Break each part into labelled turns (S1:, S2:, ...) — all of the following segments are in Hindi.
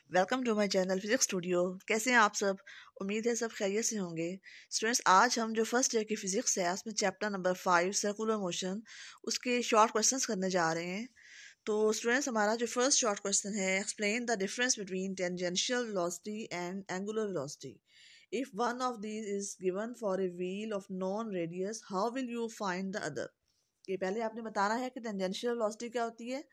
S1: Welcome to my channel physics studio. कैसे हैं आप सब? उम्मीद है सब खैरियत से होंगे। स्टूडेंट्स, आज हम जो फर्स्ट ईयर की फिजिक्स है उसमें चैप्टर नंबर 5 सर्कुलर मोशन उसके शॉर्ट क्वेश्चंस करने जा रहे हैं। तो स्टूडेंट्स, हमारा जो फर्स्ट शॉर्ट क्वेश्चन है, explain the difference between tangential velocity and angular velocity. If one of these is given for a wheel of non radius, how will you find the other. ये पहले आपने बताना है कि टेंजेंशियल वेलोसिटी क्या होती है।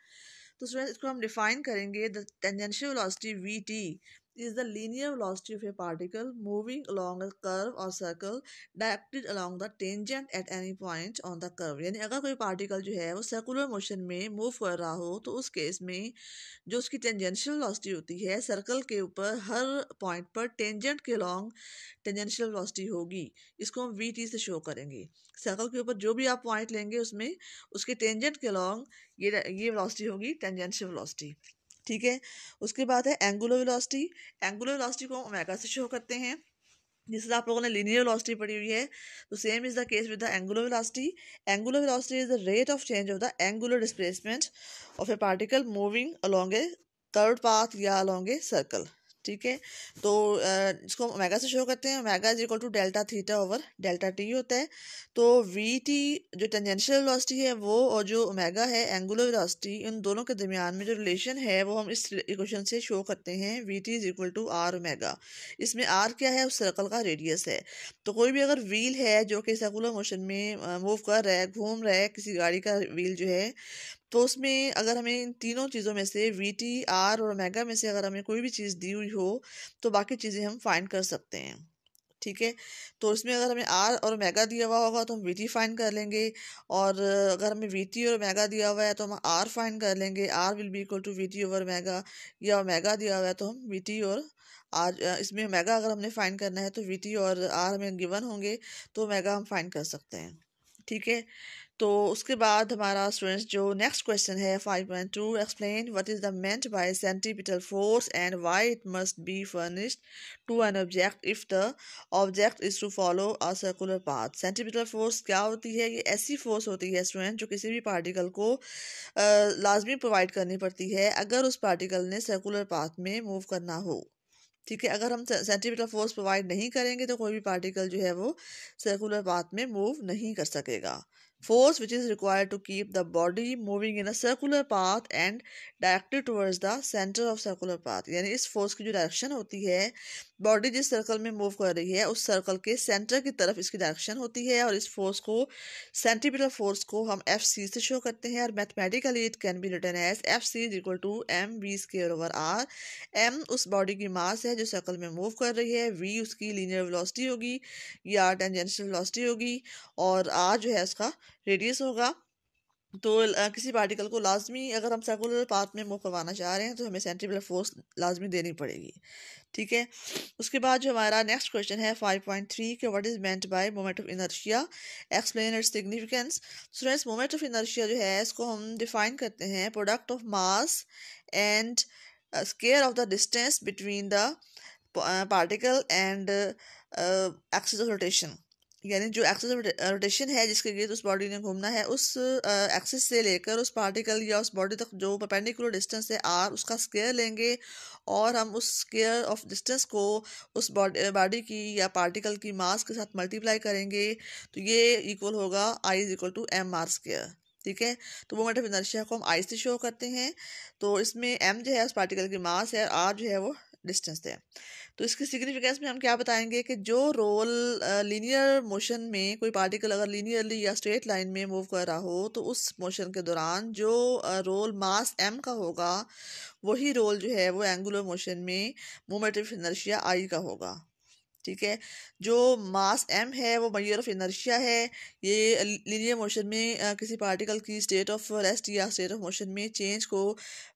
S1: तो स्टूडेंट, इसको हम डिफाइन करेंगे। The tangential velocity V is the linear velocity of a particle moving along a curve or circle directed along the tangent at any point on the curve। यानी अगर कोई पार्टिकल जो है वो सर्कुलर मोशन में मूव कर रहा हो तो उस केस में जो उसकी टेंजेंशियल वेलोसिटी होती है सर्कल के ऊपर हर पॉइंट पर टेंजेंट के लॉन्ग टेंजेंशियल वेलोसिटी होगी। इसको हम वी टी से शो करेंगे। सर्कल के ऊपर जो भी आप पॉइंट लेंगे उसमें उसके टेंजेंट के लॉन्ग ये वेलोसिटी होगी टेंजेंशियल वेलोसिटी। ठीक है। उसके बाद है एंगुलर वेलोसिटी। एंगुलर वेलोसिटी को ओमेगा से शो करते हैं। जिस आप लोगों ने लीनियर वेलोसिटी पढ़ी हुई है, तो same is the case with the angular velocity. Angular velocity is the rate of change of the angular displacement of a particle moving along a curved path या अलोंग ए सर्कल। ठीक है। तो इसको ओमेगा से शो करते हैं। Omega is equal to delta theta over delta T होता है। तो वी टी जो टेंजेंशियल वेलोसिटी है वो, और जो ओमेगा है एंगुलर वेलोसिटी, इन दोनों के दरमियान में जो रिलेशन है वो हम इस इक्वेशन से शो करते हैं। V T is equal to R omega. इसमें आर क्या है? उस सर्कल का रेडियस है। तो कोई भी अगर व्हील है जो कि सर्कुलर मोशन में मूव कर रहा है, घूम रहा है, किसी गाड़ी का व्हील जो है, तो उसमें अगर हमें इन तीनों चीज़ों में से वी टी, आर और ओमेगा में से अगर हमें कोई भी चीज़ दी हुई हो तो बाकी चीज़ें हम फाइंड कर सकते हैं। ठीक है। तो इसमें अगर हमें आर और ओमेगा दिया हुआ होगा तो हम वी टी फाइंड कर लेंगे, और अगर हमें वी टी और ओमेगा दिया हुआ है तो हम आर फाइंड कर लेंगे। R will be equal to V T over omega, या ओमेगा दिया हुआ है तो हम वी टी और आर, इसमें ओमेगा अगर हमने फाइंड करना है तो वी टी और आर हमें गिवन होंगे तो ओमेगा हम फाइंड कर सकते हैं। ठीक है। तो उसके बाद हमारा स्टूडेंट्स जो नेक्स्ट क्वेश्चन है 5.2, explain what is the meant by centripetal force and why it must be furnished to an object if the object is to follow a circular path. Centripetal force क्या होती है? ये ऐसी फोर्स होती है स्टूडेंट जो किसी भी पार्टिकल को लाजमी प्रोवाइड करनी पड़ती है अगर उस पार्टिकल ने सर्कुलर पाथ में मूव करना हो। ठीक है। अगर हम सेंट्रीपिटल फोर्स प्रोवाइड नहीं करेंगे तो कोई भी पार्टिकल जो है वो सर्कुलर पाथ में मूव नहीं कर सकेगा। Force which is required to keep the body moving in a circular path and directed towards the centre of circular path. यानी इस फोर्स की जो डायरेक्शन होती है, बॉडी जिस सर्कल में मूव कर रही है उस सर्कल के सेंटर की तरफ इसकी डायरेक्शन होती है, और इस फोर्स को, सेंट्रीपिटल फोर्स को, हम एफ सी से शो करते हैं। और mathematically it can be written as F C is equal to M V square over R. M उस बॉडी की मास है जो सर्कल में मूव कर रही है, वी उसकी लीनियर वेलोसिटी होगी या टेंजेंशियल वेलोसिटी होगी, और आर जो है उसका रेडियस होगा। तो किसी पार्टिकल को लाजमी अगर हम सर्कुलर पाथ में मूव करवाना चाह रहे हैं तो हमें सेंट्रीपिटल फोर्स लाजमी देनी पड़ेगी। ठीक है। उसके बाद जो हमारा नेक्स्ट क्वेश्चन है 5.3 के what is meant by moment of inertia, explain its significance. Students, moment of inertia जो है इसको हम डिफाइन करते हैं product of mass and square of the distance between the particle and axis of rotation. यानी जो एक्सिस ऑफ रोटेशन है जिसके गिर्द उस बॉडी ने घूमना है, उस एक्सिस से लेकर उस पार्टिकल या उस बॉडी तक जो परपेंडिकुलर डिस्टेंस है आर, उसका स्क्वायर लेंगे, और हम उस स्क्वायर ऑफ डिस्टेंस को उस बॉडी की या पार्टिकल की मास के साथ मल्टीप्लाई करेंगे, तो ये इक्वल होगा I is equal to M R square. ठीक है। तो मोमेंट ऑफ इनर्शिया को हम आई से शो करते हैं। तो इसमें एम जो है उस पार्टिकल की मास है, और आर जो है वो डिस्टेंस है। तो इसके सिग्निफिकेंस में हम क्या बताएंगे कि जो रोल लीनियर मोशन में कोई पार्टिकल अगर लीनियरली या स्ट्रेट लाइन में मूव कर रहा हो तो उस मोशन के दौरान जो रोल मास एम का होगा वही रोल जो है वो एंगुलर मोशन में मोमेंट ऑफ इनर्शिया आई का होगा। ठीक है। जो मास एम है वो मेजर ऑफ इनर्शिया है। ये लीनियर मोशन में किसी पार्टिकल की स्टेट ऑफ रेस्ट या स्टेट ऑफ मोशन में चेंज को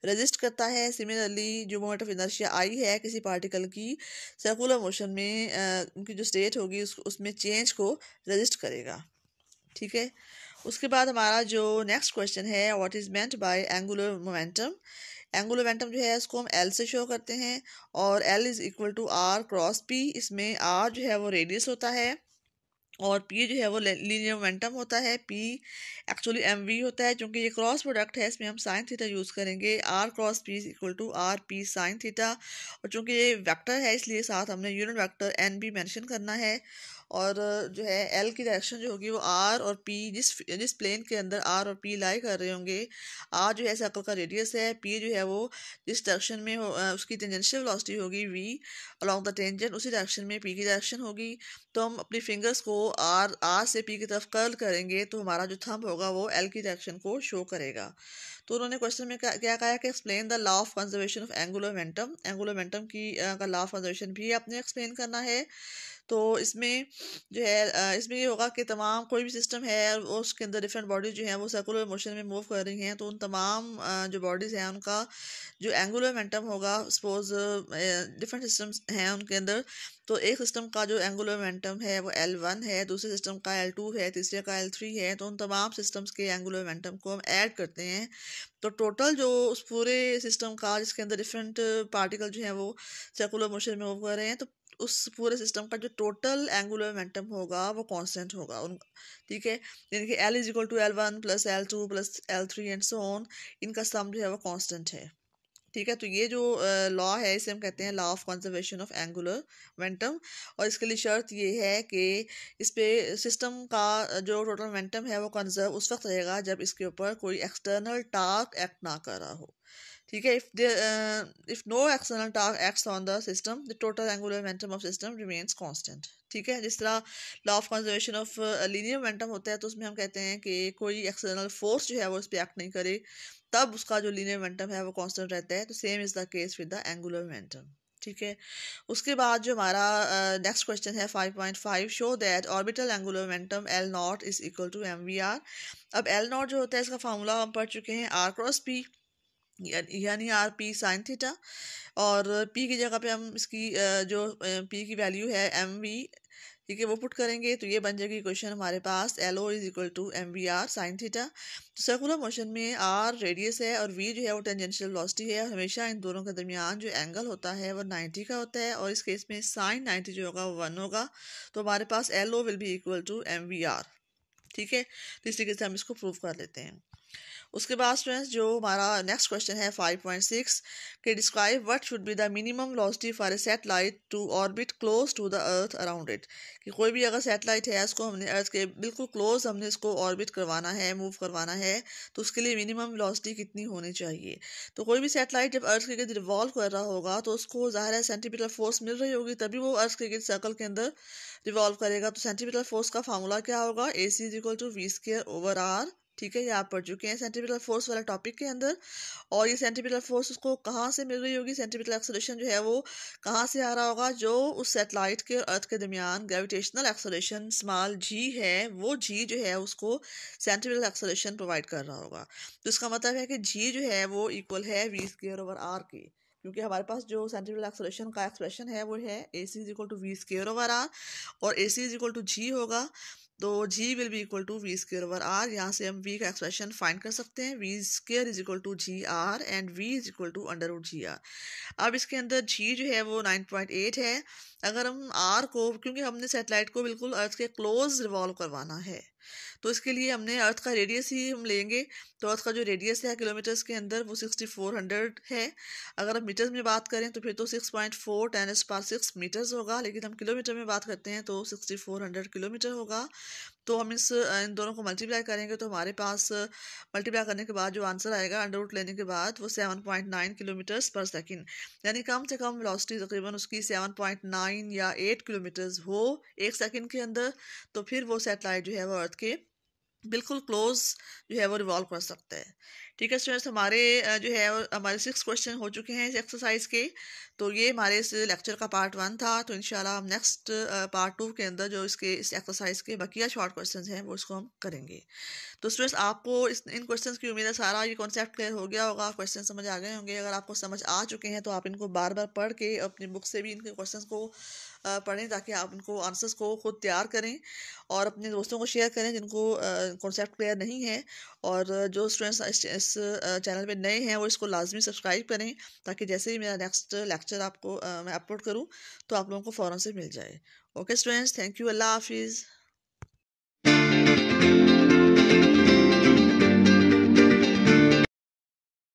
S1: रेजिस्ट करता है। सिमिलरली जो मोमेंट ऑफ इनर्शिया आई है किसी पार्टिकल की सर्कुलर मोशन में उनकी जो स्टेट होगी उसमें चेंज को रेजिस्ट करेगा। ठीक है। उसके बाद हमारा जो नेक्स्ट क्वेश्चन है what is meant by angular momentum. Angular momentum जो है इसको हम एल से शो करते हैं, और L is equal to R cross P. इसमें आर जो है वो रेडियस होता है, और पी जो है वो लीनियर मोमेंटम होता है। पी एक्चुअली एम वी होता है, क्योंकि ये क्रॉस प्रोडक्ट है इसमें हम साइन थीटा यूज़ करेंगे। R cross P equal to R P sine theta, और चूंकि ये वेक्टर है इसलिए साथ हमने यूनिट वेक्टर एन भी मेंशन करना है। और जो है एल की डायरेक्शन जो होगी वो आर और पी, जिस प्लेन के अंदर आर और पी लाई कर रहे होंगे, आर जो है सर्कल का रेडियस है, पी जो है वो जिस डायरेक्शन में उसकी टेंजेंशियल वेलोसिटी होगी वी अलॉन्ग द टेंजेंट, उसी डायरेक्शन में पी की डायरेक्शन होगी। तो हम अपनी फिंगर्स को आर आर से पी की तरफ कर्ल करेंगे तो हमारा जो थंब होगा वो एल की डायरेक्शन को शो करेगा। तो उन्होंने क्वेश्चन में क्या कहा कि explain the law of conservation of angular momentum. Angular momentum की का लॉ ऑफ कंजर्वेशन भी आपने एक्सप्लेन करना है। तो इसमें जो है इसमें ये होगा कि तमाम कोई भी सिस्टम है और उसके अंदर डिफरेंट बॉडीज जो हैं वो सर्कुलर मोशन में मूव कर रही हैं, तो उन तमाम जो बॉडीज़ हैं उनका जो एंगुलर मोमेंटम होगा, सपोज डिफरेंट सिस्टम्स हैं उनके अंदर, तो एक सिस्टम का जो एंगुलर मोमेंटम है वो L1 है, दूसरे सिस्टम का L2 है, तीसरे का L3 है। तो उन तमाम सिस्टम्स के एंगुलर मोमेंटम को हम ऐड करते हैं, तो टोटल जो उस पूरे सिस्टम का जिसके अंदर डिफरेंट पार्टिकल जो हैं वो सर्कुलर मोशन में मूव कर रहे हैं, तो उस पूरे सिस्टम का जो टोटल एंगुलर मोमेंटम होगा वो कांस्टेंट होगा उन, ठीक है। यानी कि L is equal to L1 plus L2 plus L3 and so on, इनका सम जो है वो कांस्टेंट है, ठीक है। तो ये जो लॉ है इसे हम कहते हैं law of conservation of angular momentum. और इसके लिए शर्त ये है कि इस पे सिस्टम का जो टोटल मोमेंटम है वो कंजर्व उस वक्त रहेगा जब इसके ऊपर कोई एक्सटर्नल टार्क एक्ट ना कर रहा हो, ठीक है। If no external torque acts on the system, the total angular momentum of system remains constant, ठीक है। जिस तरह law of conservation of linear momentum होता है, तो उसमें हम कहते हैं कि कोई एक्सटर्नल फोर्स जो है वो इस पर एक्ट नहीं करे, तब उसका जो लीनियर मोमेंटम है वो कांस्टेंट रहता है। तो same is the case with the angular momentum, ठीक है। उसके बाद जो हमारा नेक्स्ट क्वेश्चन है 5.5, show that orbital angular momentum L not is equal to mvr। अब L नॉट जो होता है इसका फार्मूला हम पढ़ चुके हैं, आर क्रॉस पी, यानी आर पी साइन थीटा, और पी की जगह पे हम इसकी जो पी की वैल्यू है एम वी, ठीक है, वो पुट करेंगे तो ये बन जाएगी क्वेश्चन हमारे पास L O is equal to M V R sine theta. तो सर्कुलर मोशन में आर रेडियस है और वी जो है वो टेंजेंशियल वेलोसिटी है, और हमेशा इन दोनों के दरमियान जो एंगल होता है वो 90 का होता है, और इस केस में साइन 90 जो होगा वो 1 होगा। तो हमारे पास L O will be equal to M V R, ठीक है। तो इस तरीके से हम इसको प्रूव कर लेते हैं। उसके बाद स्टूडेंट्स जो हमारा नेक्स्ट क्वेश्चन है 5.6 के describe what should be the minimum velocity for a satellite to orbit close to the earth around it. कि कोई भी अगर सैटेलाइट है उसको हमने अर्थ के बिल्कुल क्लोज हमने इसको ऑर्बिट करवाना है, मूव करवाना है, तो उसके लिए मिनिमम वेलोसिटी कितनी होनी चाहिए। तो कोई भी सैटेलाइट जब अर्थ के गिर्द रिवॉल्व कर रहा होगा तो उसको ज़ाहिर है सेंटीमीटर फोर्स मिल रही होगी, तभी वो अर्थ के गिर्द सर्कल के अंदर रिवॉल्व करेगा। तो सेंटीमीटर फोर्स का फार्मूला क्या होगा, A C is equal to V square over R, ठीक है। ये आप पढ़ चुके हैं सेंटीमीटर फोर्स वाला टॉपिक के अंदर। और ये सेंटीमीटर फोर्स उसको कहाँ से मिल रही होगी, सेंटीमीटर एक्सेलरेशन जो है वो कहाँ से आ रहा होगा, जो उस सैटेलाइट के और अर्थ के दरमियान ग्रेविटेशनल एक्सेलरेशन स्मॉल जी है, वो जी जो है उसको सेंटीमीटर एक्सेलरेशन प्रोवाइड कर रहा होगा। तो इसका मतलब है कि जी जो है वो इक्वल है वी स्क्वायर ओवर आर के, क्योंकि हमारे पास जो सेंटीमीटर एक्सेलरेशन का एक्सप्रेशन है वो है A C is equal to V square over R, और A C is equal to G होगा, तो g will be equal to V square over R. यहाँ से हम v का एक्सप्रेशन फाइंड कर सकते हैं, v square is equal to g r and v is equal to under root g r. अब इसके अंदर g जो है वो 9.8 है। अगर हम r को, क्योंकि हमने सैटेलाइट को बिल्कुल अर्थ के क्लोज रिवॉल्व करवाना है, तो इसके लिए हमने अर्थ का रेडियस ही हम लेंगे। तो अर्थ का जो रेडियस है किलोमीटर्स के अंदर वो 6400 है। अगर हम मीटर्स में बात करें तो फिर तो 6.4 10⁻⁶ मीटर्स होगा, लेकिन हम किलोमीटर में बात करते हैं तो 6400 किलोमीटर होगा। तो हम इन दोनों को मल्टीप्लाई करेंगे तो हमारे पास मल्टीप्लाई करने के बाद जो आंसर आएगा अंडर रूट लेने के बाद वो 7.9 किलोमीटर्स पर सेकंड, यानी कम से कम वेलोसिटी तकरीबन उसकी 7.9 या 8 किलोमीटर्स हो एक सेकंड के अंदर। तो फिर वो सैटेलाइट जो है वो अर्थ के बिल्कुल क्लोज जो है वो रिवॉल्व कर सकता है, ठीक है। स्टूडेंट्स हमारे जो है हमारे 6 क्वेश्चन हो चुके हैं इस एक्सरसाइज के। तो ये हमारे इस लेक्चर का पार्ट 1 था। तो इंशाल्लाह हम नेक्स्ट पार्ट 2 के अंदर जो इस एक्सरसाइज के बकिया शॉर्ट क्वेश्चंस हैं वो इसको हम करेंगे। तो स्टूडेंट्स आपको इन क्वेश्चंस की उम्मीद है सारा ये कॉन्सेप्ट क्लियर हो गया होगा, क्वेश्चन समझ आ गए होंगे। अगर आपको समझ आ चुके हैं तो आप इनको बार बार पढ़ के अपनी बुक से भी इनके क्वेश्चंस को पढ़ें, ताकि आप इनको आंसर्स को खुद तैयार करें और अपने दोस्तों को शेयर करें जिनको कॉन्सेप्ट क्लियर नहीं है। और जो स्टूडेंट्स इस चैनल पे नए हैं वो इसको लाजमी सब्सक्राइब करें, ताकि जैसे ही मेरा नेक्स्ट लेक्चर आपको मैं अपलोड करूँ तो आप लोगों को फ़ौरन से मिल जाए। ओके स्टूडेंट्स, थैंक यू, अल्लाह हाफिज़। हैं।